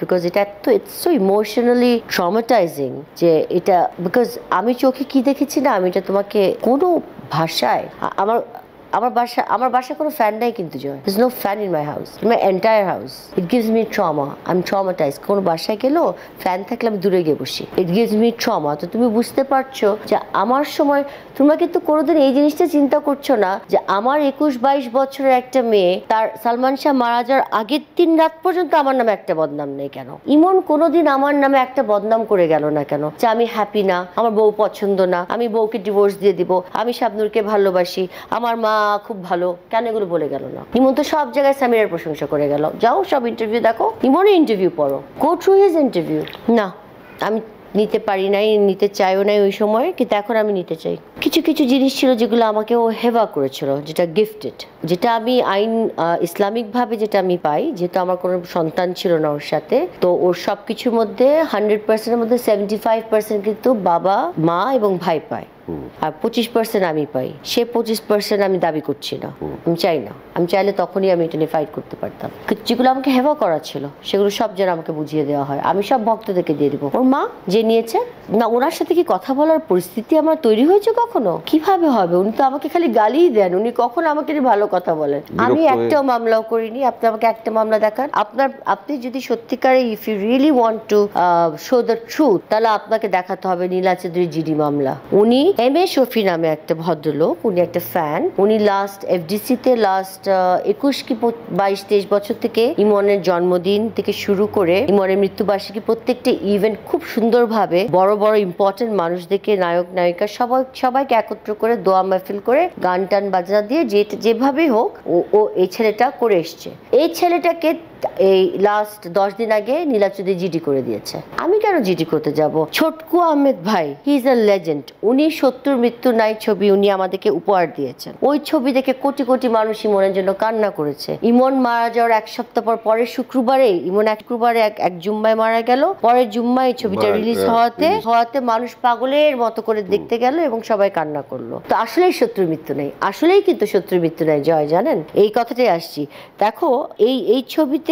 Because এটা তো it's so emotionally traumatising যে এটা বিকজ আমি চোখে কি দেখেছি না, আমি এটা তোমাকে কোনো ভাষায় আমার বাসায় কোনো ফ্যান নাই কিন্তু জয়, there's no fan in my house, in my entire house. It gives me trauma. I'm traumatized. কোনো বাসায় গেলেও ফ্যান থাকলে আমি দূরে গিয়ে বসি. It gives me trauma. তো তুমি বুঝতে পারছো যে আমার সময় তোমরা কিন্তু কোনোদিন এই জিনিসটা চিন্তা করছো না যে আমার 21-22 বছরের একটা মেয়ে তার সালমান শাহ মারা যাওয়ার আগের 3 রাত পর্যন্ত আমার নামে একটা বদনাম নেই কেন? ইমন কোনোদিন আমার নামে একটা বদনাম করে গেল না কেন যে আমি হ্যাপি না, আমার বউ পছন্দ না, আমি বউকে ডিভোর্স দিয়ে দিব, আমি শাবনূরকে ভালোবাসি, আমার মা খুব ভালো, কেন এগুলো বলে গেল না? ইমন তো সব জায়গায় সামিরার প্রশংসা করে গেল। যাও সব ইন্টারভিউ দেখো, ইমনের ইন্টারভিউ পড়ো, গো থ্রু হিজ ইন্টারভিউ। না, আমি নিতে পারি নাই, নিতে চাইও নাই ওই সময়, কিন্তু এখন আমি নিতে চাই। কিছু কিছু জিনিস ছিল যেগুলো আমাকে ও হেভা করেছিল, যেটা গিফটেড, যেটা আমি আইন ইসলামিকভাবে যেটা আমি পাই, যেহেতু আমার কোনো সন্তান ছিল না ওর সাথে, তো ওর সব কিছুর মধ্যে 100%-এর মধ্যে 75% কিন্তু বাবা, মা এবং ভাই পায়, আর 25% আমি পাই। সে 25% আমি দাবি করছি না, আমি চাই না। আমি চাইলে তখনই আমি এটা নিয়ে ফাইট করতে পারতাম। যেগুলো আমাকে হেভা করা ছিল সেগুলো সব যেন আমাকে বুঝিয়ে দেওয়া হয়, আমি সব ভক্তদেরকে দিয়ে দিব। ওর মা যে নিয়েছে না, ওনার সাথে কি কথা বলার পরিস্থিতি আমার তৈরি হয়েছে কখনো? কিভাবে হবে? উনি তো আমাকে খালি গালিই দেন, উনি কখন আমাকে ভালো কথা বলেন? আমি একটাও মামলাও করিনি। আপনি আমাকে একটা মামলা দেখান। আপনি যদি সত্যিকারে if you really want to show the truth, তাহলে আপনাকে দেখাতে হবে নীলা চৌধুরী জিডি মামলা। উনি এম এ শফি নামে একটা ভদ্রলোক, উনি একটা ফ্যান, উনি লাস্ট এফডিসি তে লাস্ট 21 কি 22-23 বছর থেকে ইমনের জন্মদিন থেকে শুরু করে ইমনের মৃত্যুবার্ষিকী প্রত্যেকটা ইভেন্ট খুব সুন্দরভাবে বড় বড় ইম্পর্টেন্ট মানুষদেরকে, নায়ক নায়িকা সবাইকে একত্র করে দোয়া মাহফিল করে গান টান বাজনা দিয়ে যেভাবে হোক ও এই ছেলেটা করে এসছে। এই ছেলেটাকে এই লাস্ট 10 দিন আগে নীলা চৌধুরী জিডি করে দিয়েছে। আমি কেন জিডি করতে যাব? ছোটকু আহমেদ ভাই, হি ইজ আ লেজেন্ড। উনি 70 মৃত্যু নাই ছবি উনি আমাদেরকে উপহার দিয়েছেন। ওই ছবি দেখে কোটি কোটি মানুষ ইমনের জন্য কান্না করেছে। ইমন মারা যাওয়ার 1 সপ্তাহ পরের শুক্রবারে, ইমন শুক্রবারে এক জুম্মায় মারা গেল, পরের জুম্মায় ছবিটা রিলিজ হওয়াতে মানুষ পাগলের মতো করে দেখতে গেল এবং সবাই কান্না করলো। তো আসলেই শত্রুর মৃত্যু নেই, আসলেই কিন্তু শত্রুর মৃত্যু নেই জয়, জানেন? এই কথাটাই আসছি। দেখো এই ছবিতে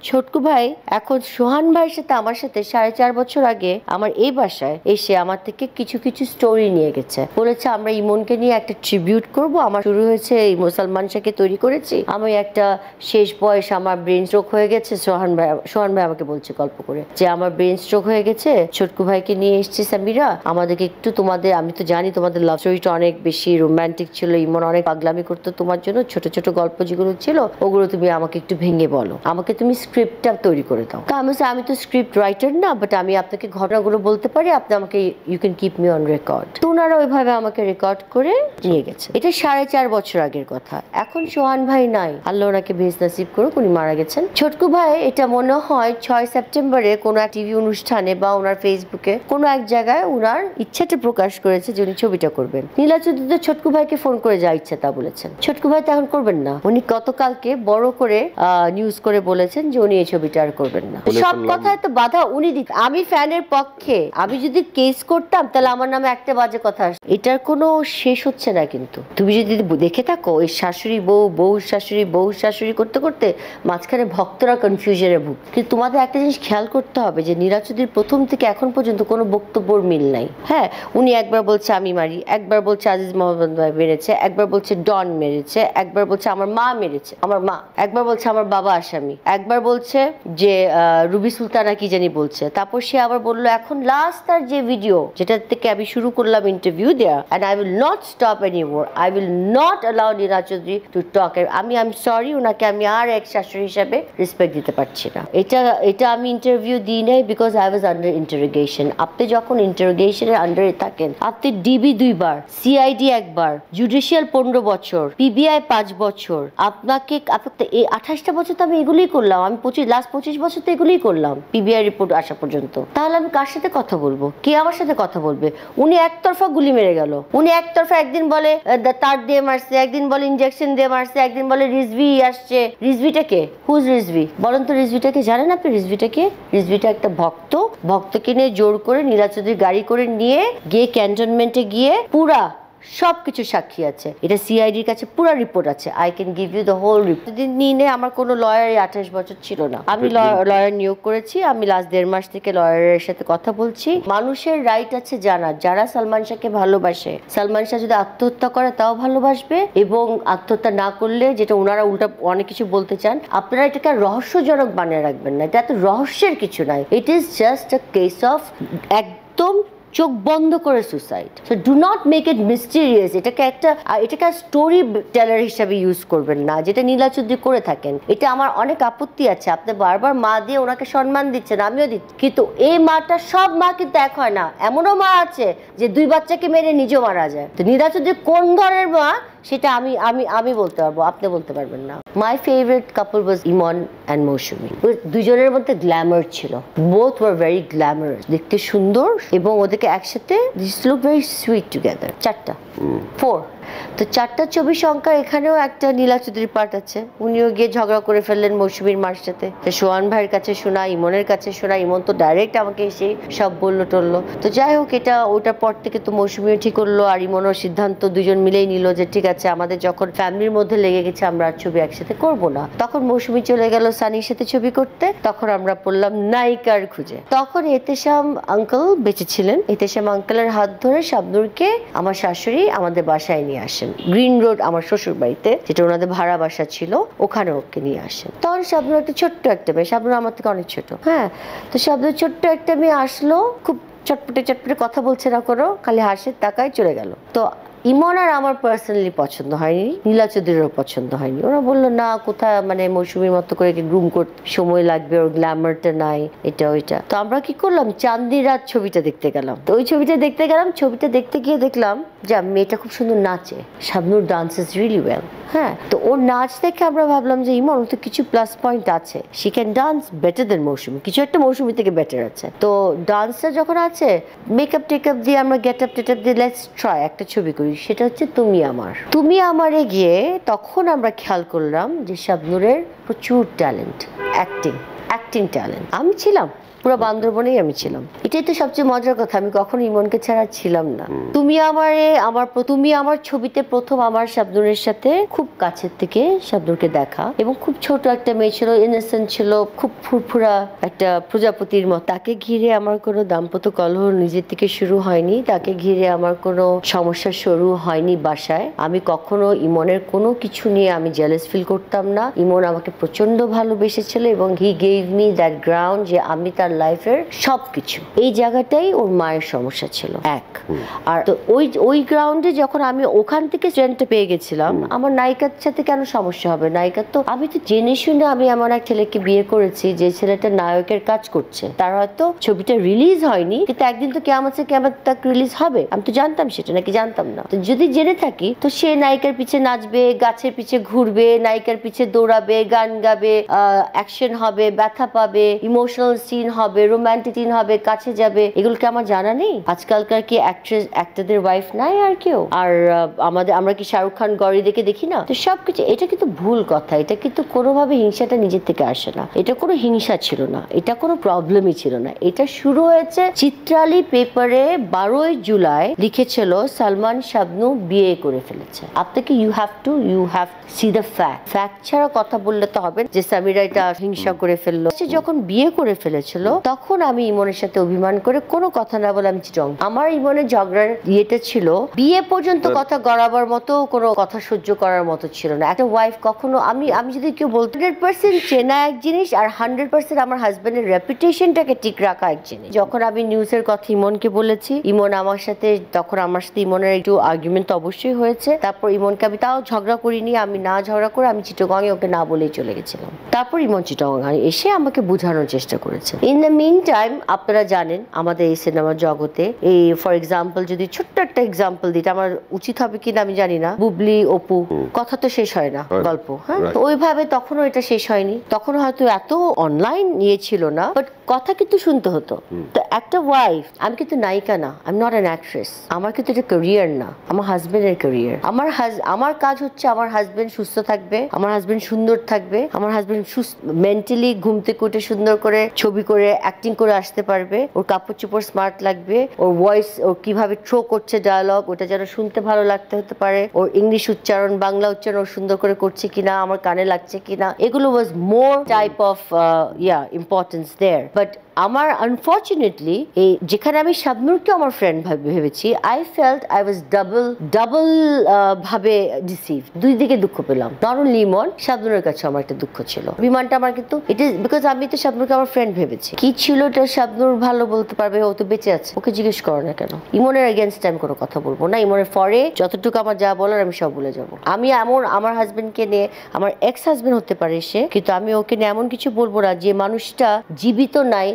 ছোটকু ভাই এখন সোহান ভাইয়ের সাথে আমার সাথে 4.5 বছর আগে আমার এই বাসায় এসে আমার থেকে কিছু কিছু স্টোরি নিয়ে গেছে, বলেছে আমরা ইমনকে নিয়ে একটা ট্রিবিউট করব। আমার শুরু হয়েছে এই মুসলমান শাহকে তৈরি করেছি, আমি একটা শেষ বয়স, আমার ব্রেন স্ট্রোক হয়ে গেছে। সোহান ভাই আমাকে বলছে গল্প করে যে আমার ব্রেন স্ট্রোক হয়ে গেছে, ছোটকু ভাইকে নিয়ে এসেছি সামিরা, আমাদেরকে একটু তোমাদের, আমি তো জানি তোমাদের লাভ স্টোরিটা অনেক বেশি রোমান্টিক ছিল, ইমন অনেক পাগলামি করতো তোমার জন্য, ছোট ছোট গল্প যেগুলো ছিল ওগুলো তুমি আমাকে একটু ভেঙে বলো, আমাকে তুমি স্ক্রিপ্টটা তৈরি করে দাও। আমি তো স্ক্রিপ্ট রাইটার না, বাট আমি আপনাকে ঘটনাগুলো বলতে পারি, আপনি আমাকে you can keep me on record. তো ওনারা ওইভাবে আমাকে রেকর্ড করে নিয়ে গেছে। এটা 4.5 বছর আগের কথা। এখন সোহান ভাই নাই, আল্লাহ ওনাকে বেশ নসিব করুক, উনি মারা গেছেন। ছোটকু ভাই এটা মনে হয় 6 সেপ্টেম্বরে কোনো এক টিভি অনুষ্ঠানে বা ওনার ফেসবুকে কোনো এক জায়গায় ওনার ইচ্ছাটা প্রকাশ করেছে যে উনি ছবিটা করবেন। নীলা চৌধুরী তো ছোটকু ভাইকে ফোন করে যা ইচ্ছা তা বলেছেন। ছোটকু ভাই তো এখন করবেন না, উনি গতকালকে বড় করে নিউজ করে বলেছেন যে উনি এই ছবিটা আর করবেন না। সব কথায় তো বাধা উনি দিত। আমি ফ্যানের পক্ষে, আমি যদি কেস করতাম তাহলে আমার নামে একটা বাজে কথা আসে। এটার কোনো শেষ হচ্ছে না। কিন্তু তুমি যদি দেখে থাকো এই শাশুড়ি বউ শাশুড়ি করতে করতে মাঝখানে ভক্তরা কনফিউশনে ভুগ। কিন্তু তোমাদের একটা জিনিস খেয়াল করতে হবে যে নীলা চৌধুরীর প্রথম থেকে এখন পর্যন্ত কোনো বক্তব্যর মিল নাই। হ্যাঁ, উনি একবার বলছে আমি মারি, একবার বলছে আজিজ মোহাম্মদ ভাই মেরেছে, একবার বলছে ডন মেরেছে, একবার বলছে আমার মা মেরেছে, আমার মা, একবার বলছে আমার বাবা আসামি, একবার বলছে যে রুবি সুলতানা কি জানি বলছে। তারপর সে আবার বললো এখন লাস্ট তার যে ভিডিও যেটা থেকে আমি শুরু করলাম ইন্টারভিউ দেয়া, and I will not stop anymore, I will not allow Nila Chowdhury to talk. I'm sorry, ওনাকে আমি আর এক শাশুড়ি হিসাবে রেসপেক্ট দিতে পারছি না। এটা আমি ইন্টারভিউ দিই নাই because I was under interrogation. আপনি যখন ইন্টারোগেশনের আন্ডারে থাকেন, আপনি ডিবি 2 বার, সিআইডি 1 বার, জুডিশিয়াল 15 বছর, পিবিআই 5 বছর, আপনাকে এই 28টা বছর তো আমি এগুলোই করলাম। আমি লাস্ট 25 বছর তো এগুলোই করলাম পিবিআই রিপোর্ট আসা পর্যন্ত। তাহলে আমি কার সাথে কথা বলবো? কে আমার সাথে কথা বলবে? উনি একতরফা গুলি মেরে গেল। উনি একতরফা একদিন বলে তার দিয়ে মারছে, একদিন বলে ইনজেকশন দিয়ে মারছে, একদিন বলে রিজভি আসছে। রিজভিটাকে হুজ রিজভি বলেন তো? রিজভিটাকে জানেন আপনি? রিজভিটাকে, রিজভিটা একটা ভক্তকে নিয়ে জোর করে নীলা চৌধুরী গাড়ি করে নিয়ে গিয়ে ক্যান্টনমেন্টে গিয়ে পুরা সবকিছু সাক্ষী আছে, এটা সিআইডির কাছে পুরো রিপোর্ট আছে। I can give you the whole report. নিয়ে আমার কোনো লয়ার 28 বছর ছিল না, আমি লয়ার নিয়োগ করেছি। আমি লাস্ট 1.5 মাস থেকে লয়ারের সাথে কথা বলছি। মানুষের রাইট আছে জানার, যারা সালমান শাহকে ভালোবাসে, সালমান শাহ যদি আত্মহত্যা করে তাও ভালোবাসবে, এবং আত্মহত্যা না করলে যেটা ওনারা উল্টা অনেক কিছু বলতে চান, আপনারা এটাকে রহস্যজনক বানিয়ে রাখবেন না। এটা এত রহস্যের কিছু নাই, it is just a case of একদম চোখ বন্ধ করে suicide. So do not make it mysterious. এটাকে স্টোরি টেলার হিসাবে ইউজ করবেন না, যেটা নীলা চৌধুরী করে থাকেন। এটা আমার অনেক আপত্তি আছে। আপনি বারবার মা দিয়ে ওনাকে সম্মান দিচ্ছেন, আমিও দিচ্ছি, কিন্তু এই মাটা, সব মা কিন্তু এক হয় না। এমনও মা আছে যে 2 বাচ্চাকে মেরে নিজেও মারা যায়। তো নীলা চৌধুরী কোন ধরনের মা সেটা আমি বলতে পারবো, আপনি বলতে পারবেন না। My favourite couple was Emon and Mousumi. দুজনের মধ্যে গ্ল্যামার ছিল, বোথ ওয়ার ভেরি গ্ল্যামারাস, দেখতে সুন্দর, এবং ওদেরকে একসাথে this look very sweet together. 4 তো 4টা ছবি সংখ্যা। এখানেও একটা নীলা চৌধুরী পার্ট আছে, উনিও গিয়ে ঝগড়া করে ফেললেন মৌসুমীর মার সাথে। সোহান ভাইয়ের কাছে শোনা, ইমনের কাছে শোনা, ইমন তো ডাইরেক্ট আমাকে এসে সব বললো টললো। তো যাই হোক, ওটার পর থেকে তো মৌসুমীও ঠিক করলো, আর ইমনও সিদ্ধান্ত দুজন মিলেই নিল যে ঠিক আছে, আমাদের যখন ফ্যামিলির মধ্যে লেগে গেছে আমরা আর ছবি একসাথে করবো না। তখন মৌসুমী চলে গেল সানির সাথে ছবি করতে, তখন আমরা পড়লাম নায়িকার খুঁজে। তখন এতেশাম আঙ্কেল বেঁচে ছিলেন। এতেশাম আঙ্কেলের হাত ধরে শাবনূরকে আমার শাশুড়ি আমাদের বাসায় নিয়ে আসেন, গ্রিন রোড আমার শ্বশুর বাড়িতে, যেটা ওনাদের ভাড়া বাসা ছিল, ওখানে ওকে নিয়ে আসেন। তখন শাবনূর একটা ছোট্ট একটা মেয়ে, শাবনূর আমার থেকে অনেক ছোট। হ্যাঁ, তো শাবনূর ছোট্ট একটা মেয়ে আসলো, খুব চটপটে চটপটে কথা বলছে না, করো খালি হাসে, তাকায়, চলে গেল। তো ইমন আর আমার পার্সোনালি পছন্দ হয়নি, নীলা চৌধুরীরও পছন্দ হয়নি। ওরা বললো না, কোথায় মানে মৌসুমীর মতো করে গ্রুম করতে সময় লাগবে, ওর গ্ল্যামারটা নাই, এটা ওইটা। তো আমরা কি করলাম, চাঁদনি রাত ছবিটা দেখতে গেলাম। তো ওই ছবিটা দেখতে গেলাম, ছবিটা দেখতে গিয়ে দেখলাম যে মেয়েটা খুব সুন্দর নাচে, শাবনূর ডান্সেস রিয়েলি ওয়েল। হ্যাঁ, তো ওর নাচ দেখে আমরা ভাবলাম যে ইমন তো কিছু প্লাস পয়েন্ট আছে, she can dance better than Mousumi, কিছু একটা মৌসুমী থেকে বেটার আছে। তো ডান্সটা যখন আছে, মেকআপ টেকআপ দিয়ে আমরা গেট আপ টেট আপ দিয়ে লেটস ট্রাই একটা ছবি করি, সেটা হচ্ছে তুমি আমারে গিয়ে। তখন আমরা খেয়াল করলাম যে শাবনূরের প্রচুর ট্যালেন্ট, অ্যাক্টিং ট্যালেন্ট। আমি ছিলাম পুরো বান্দরবনেই, আমি ছিলাম। এটাই তো সবচেয়ে মজার কথা, আমি কখনো ইমনকে ছাড়া ছিলাম না। তুমি আমার ছবিতে প্রথম আমার শাবনূরের সাথে খুব কাছের থেকে শাবনূরকে দেখা, এবং খুব ছোট একটা মেয়ে ছিল, ইনোসেন্ট ছিল, খুব ফুরফুরা একটা প্রজাপতির মতো। তাকে ঘিরে আমার কোনো দাম্পত্য কলহ নিজের থেকে শুরু হয়নি, তাকে ঘিরে আমার কোনো সমস্যা শুরু হয়নি বাসায়। আমি কখনো ইমনের কোনো কিছু নিয়ে আমি জেলাস ফিল করতাম না। ইমন আমাকে প্রচন্ড ভালোবেসেছিল, এবং he gave me that ground যে আমি তার লাইফের সবকিছু। এই জায়গাটাই ওর মায়ের সমস্যা ছিল এক। আর তো ওই গ্রাউন্ডে যখন আমি ওখান থেকে স্ট্রেন্থটা পেয়ে গেছিলাম, আমার নায়িকার সাথে কেন সমস্যা হবে? নায়িকার তো আমি তো জেনে শুনে আমি এমন এক ছেলেকে বিয়ে করেছি যে ছেলেটা নায়কের কাজ করছে, তার হয়তো ছবিটা রিলিজ হয়নি, কিন্তু একদিন তো কেয়ামত তাক রিলিজ হবে। আমি তো জানতাম সেটা, নাকি জানতাম না? তো যদি জেনে থাকি, তো সে নায়িকার পিছে নাচবে, গাছের পিছে ঘুরবে, নায়িকার পিছে দৌড়াবে, গান গাবে, অ্যাকশন হবে, ব্যথা পাবে, ইমোশনাল সিন হবে, রোমান্টিক সিন হবে, কাছে যাবে, এগুলো কি আমার জানা নেই? আজকালকার কি অ্যাক্টরদের ওয়াইফ নাই আর কেউ? আর আমরা কি শাহরুখ খান গড়ি দেখি না? তো সবকিছু, এটা কিন্তু ভুল কথা। এটা কিন্তু কোনোভাবে হিংসাটা নিজের থেকে আসে না, এটা কোনো হিংসা ছিল না, এটা কোনো প্রবলেমই ছিল না। এটা শুরু হয়েছে চিত্রালী পেপারে 12ই জুলাই লিখেছিল সালমান শাবনূর বিয়ে করে ফেলেছে। আপনাকে you have see the fact ছাড়া কথা বললে তো হবে যে সামিরা এটা হিংসা করে ফেললো। যখন বিয়ে করে ফেলেছিল, তখন আমি ইমনের সাথে অভিমান করে কোনো কথা না বলে আমি চিটং। আমার ইমনের ঝগড়ার ইয়েটা ছিল, বিয়ে পর্যন্ত কথা গড়াবার মতো কোনো কথা সহ্য করার মতো ছিল না। একটা ওয়াইফ কখনো, আমি যদি কেউ বলতে 100% চেনা এক জিনিস, আর 100% আমার হাজবেন্ডের রেপুটেশনটাকে ঠিক রাখা এক জিনিস। যখন আমি নিউজের কথা ইমনকে বলেছি, ইমন আমার সাথে, তখন আমার সাথে ইমনের একটু আর্গুমেন্ট তো অবশ্যই হয়েছে। তারপর ইমনকে আমি তাও ঝগড়া করিনি, আমি না ঝগড়া করে আমি চিটগাঁয়ে ওকে না বলেই চলে গেছিলাম। তারপর ইমন চিটগাঁয়ে এসে আমাকে বোঝানোর চেষ্টা করেছে। ইন দ্য মিন টাইম, আপনারা জানেন আমাদের এই সিনেমার জগতে, এই ফর এক্সাম্পল যদি ছোট্ট একটা এক্সাম্পল দিই, আমার উচিত হবে কিনা আমি জানি না, বুবলি অপু কথা তো শেষ হয় না, গল্প। হ্যাঁ, ওইভাবে তখনও এটা শেষ হয়নি। তখন হয়তো এত অনলাইন নিয়ে ছিল না, বাট কথা কিন্তু শুনতে হতো। তো একটা ওয়াইফ, আমি কিন্তু নায়িকা না, I am not an actress, আমার কিন্তু এটা ক্যারিয়ার না, আমার হাজবেন্ডের ক্যারিয়ার। আমার কাজ হচ্ছে আমার হাজবেন্ড সুস্থ থাকবে, আমার হাজবেন্ড সুন্দর থাকবে, আমার হাজবেন্ড মেন্টালি ঘুম ঘুম থেকে উঠে সুন্দর করে ছবি করে অ্যাক্টিং করে আসতে পারবে, ওর কাপড় চোপড় স্মার্ট লাগবে, ওর ভয়েস ওর কিভাবে থ্রো করছে ডায়ালগ ওটা যেন শুনতে ভালো লাগতে হতে পারে, ওর ইংলিশ উচ্চারণ বাংলা উচ্চারণ ও সুন্দর করে করছে কিনা, আমার কানে লাগছে কিনা, এগুলো was more type of importance there. But আমার আনফর্চুনেটলি এই যেখানে আমি শাবনূরকে আমার ফ্রেন্ড ভেবেছি, I felt I was double ভাবে ডিসিভ, দুই দিকে দুঃখ পেলাম। নট অনলি ইমন, শাবনূরের কাছে আমার একটা দুঃখ ছিল। বিমানটা আমার কিন্তু ইট ইজ বিকজ আমি তো শাবনূরকে আমার ফ্রেন্ড ভেবেছি। কি ছিল এটা শাবনূর ভালো বলতে পারবে, ও তো বেঁচে আছে, ওকে জিজ্ঞেস করো না কেন। ইমনের এগেনস্ট আমি কোনো কথা বলবো না, ইমনের ফরে যতটুকু আমার যা বলার আমি সব বলে যাবো। আমি এমন আমার হাজবেন্ডকে নিয়ে, আমার এক্স হাজবেন্ড হতে পারে সে, কিন্তু আমি ওকে নিয়ে এমন কিছু বলবো না যে মানুষটা জীবিত নাই